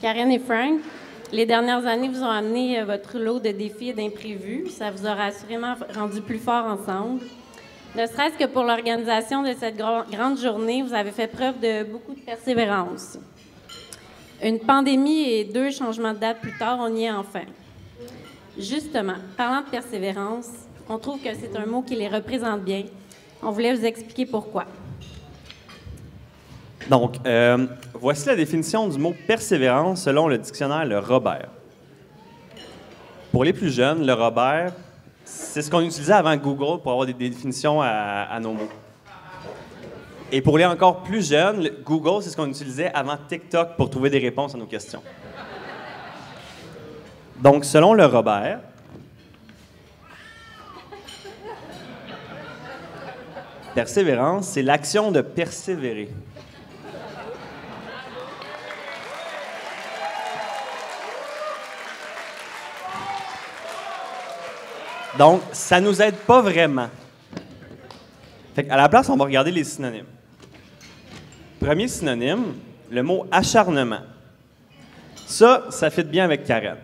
Karen et Frank, les dernières années vous ont amené votre lot de défis et d'imprévus. Ça vous aura assurément rendu plus forts ensemble. Ne serait-ce que pour l'organisation de cette grande journée, vous avez fait preuve de beaucoup de persévérance. Une pandémie et 2 changements de date plus tard, on y est enfin. Justement, parlant de persévérance, on trouve que c'est un mot qui les représente bien. On voulait vous expliquer pourquoi. Donc, voici la définition du mot persévérance selon le dictionnaire Le Robert. Pour les plus jeunes, Le Robert, c'est ce qu'on utilisait avant Google pour avoir des définitions à nos mots. Et pour les encore plus jeunes, Google, c'est ce qu'on utilisait avant TikTok pour trouver des réponses à nos questions. Donc, selon Le Robert, persévérance, c'est l'action de persévérer. Donc, ça nous aide pas vraiment. Fait à la place, on va regarder les synonymes. Premier synonyme, le mot acharnement. Ça fit bien avec Karen.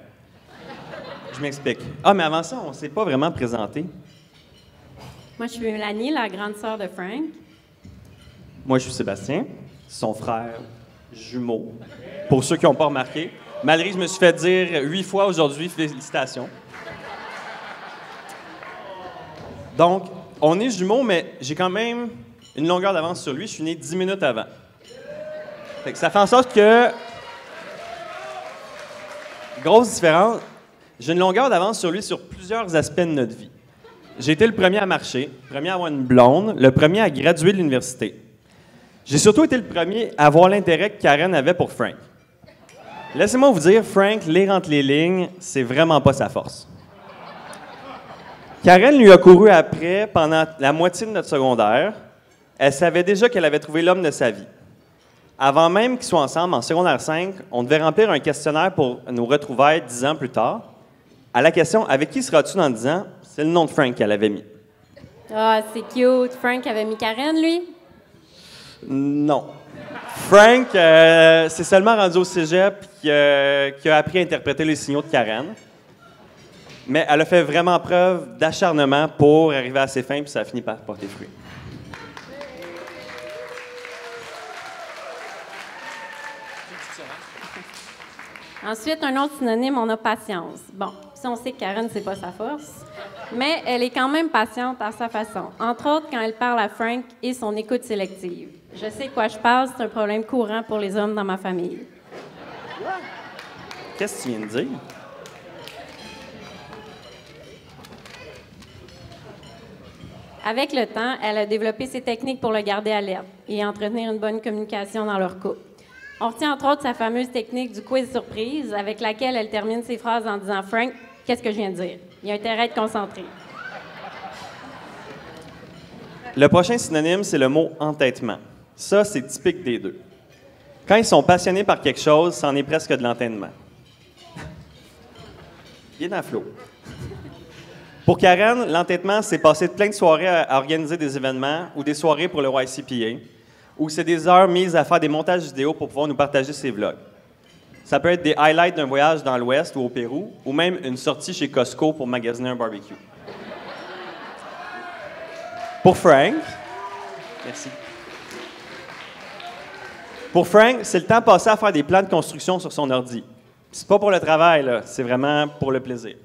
Je m'explique. Ah, mais avant ça, on ne s'est pas vraiment présenté. Moi, je suis Mélanie, la grande sœur de Frank. Moi, je suis Sébastien, son frère jumeau. Pour ceux qui n'ont pas remarqué. Malgré que je me suis fait dire 8 fois aujourd'hui, félicitations. Donc, on est jumeaux, mais j'ai quand même une longueur d'avance sur lui. Je suis né 10 minutes avant. Fait que ça fait en sorte que... Grosse différence. J'ai une longueur d'avance sur lui sur plusieurs aspects de notre vie. J'ai été le premier à marcher, le premier à avoir une blonde, le premier à graduer de l'université. J'ai surtout été le premier à avoir l'intérêt que Karen avait pour Frank. Laissez-moi vous dire, Frank, lire entre les lignes, c'est vraiment pas sa force. Karen lui a couru après pendant la moitié de notre secondaire. Elle savait déjà qu'elle avait trouvé l'homme de sa vie. Avant même qu'ils soient ensemble, en secondaire 5, on devait remplir un questionnaire pour nos retrouvailles 10 ans plus tard. À la question « Avec qui seras-tu dans 10 ans? » c'est le nom de Frank qu'elle avait mis. Ah, c'est cute. Frank avait mis Karen, lui? Non. Frank, c'est seulement rendu au cégep qui a appris à interpréter les signaux de Karen. Mais elle a fait vraiment preuve d'acharnement pour arriver à ses fins, puis ça a fini par porter fruit. Ensuite, un autre synonyme, on a patience. Bon, si on sait que Karen, c'est pas sa force, mais elle est quand même patiente à sa façon. Entre autres, quand elle parle à Frank et son écoute sélective. Je sais de quoi je parle, c'est un problème courant pour les hommes dans ma famille. Qu'est-ce que tu viens de dire? Avec le temps, elle a développé ses techniques pour le garder alerte et entretenir une bonne communication dans leur couple. On retient entre autres sa fameuse technique du quiz surprise avec laquelle elle termine ses phrases en disant « Frank, qu'est-ce que je viens de dire? Il y a intérêt à être concentré. » Le prochain synonyme, c'est le mot « entêtement ». Ça, c'est typique des deux. Quand ils sont passionnés par quelque chose, c'en est presque de l'entêtement. Il est dans le flot. Pour Karen, l'entêtement, c'est passer plein de soirées à organiser des événements ou des soirées pour le YCPA, ou c'est des heures mises à faire des montages vidéo pour pouvoir nous partager ses vlogs. Ça peut être des highlights d'un voyage dans l'Ouest ou au Pérou, ou même une sortie chez Costco pour magasiner un barbecue. Pour Frank, merci. Pour Frank, c'est le temps passé à faire des plans de construction sur son ordi. C'est pas pour le travail, là, c'est vraiment pour le plaisir.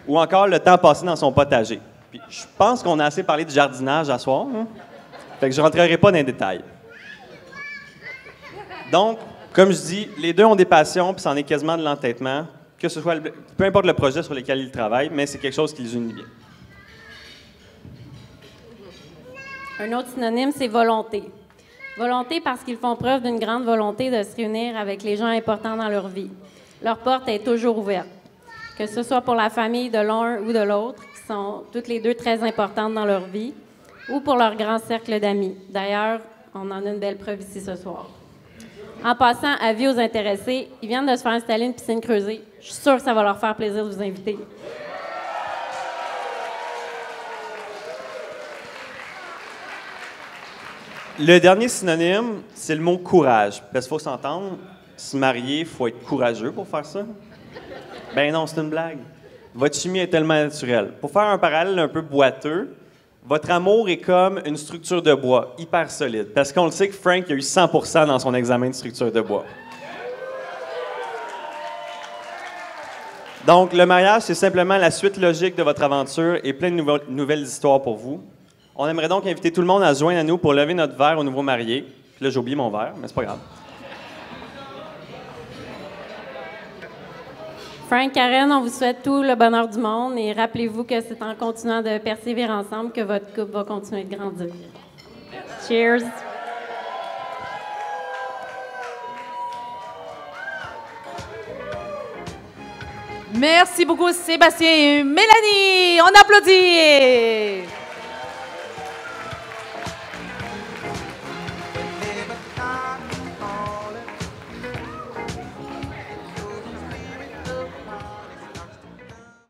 Ou encore le temps passé dans son potager. Puis, je pense qu'on a assez parlé de jardinage à soir, hein? Fait que je ne rentrerai pas dans les détails. Donc, comme je dis, les deux ont des passions, puis c'en est quasiment de l'entêtement, que ce soit peu importe le projet sur lequel ils travaillent, mais c'est quelque chose qui les unit bien. Un autre synonyme, c'est volonté. Volonté parce qu'ils font preuve d'une grande volonté de se réunir avec les gens importants dans leur vie. Leur porte est toujours ouverte. Que ce soit pour la famille de l'un ou de l'autre, qui sont toutes les deux très importantes dans leur vie, ou pour leur grand cercle d'amis. D'ailleurs, on en a une belle preuve ici ce soir. En passant, avis aux intéressés, ils viennent de se faire installer une piscine creusée. Je suis sûre que ça va leur faire plaisir de vous inviter. Le dernier synonyme, c'est le mot courage. Parce qu'il faut s'entendre, se marier, il faut être courageux pour faire ça. Ben non, c'est une blague. Votre chimie est tellement naturelle. Pour faire un parallèle un peu boiteux, votre amour est comme une structure de bois, hyper solide. Parce qu'on le sait que Frank a eu 100% dans son examen de structure de bois. Donc, le mariage, c'est simplement la suite logique de votre aventure et plein de nouvelles histoires pour vous. On aimerait donc inviter tout le monde à se joindre à nous pour lever notre verre aux nouveaux mariés. Puis là, j'ai oublié mon verre, mais c'est pas grave. Frank, Karen, on vous souhaite tout le bonheur du monde et rappelez-vous que c'est en continuant de persévérer ensemble que votre couple va continuer de grandir. Cheers! Merci beaucoup, Sébastien et Mélanie. On applaudit.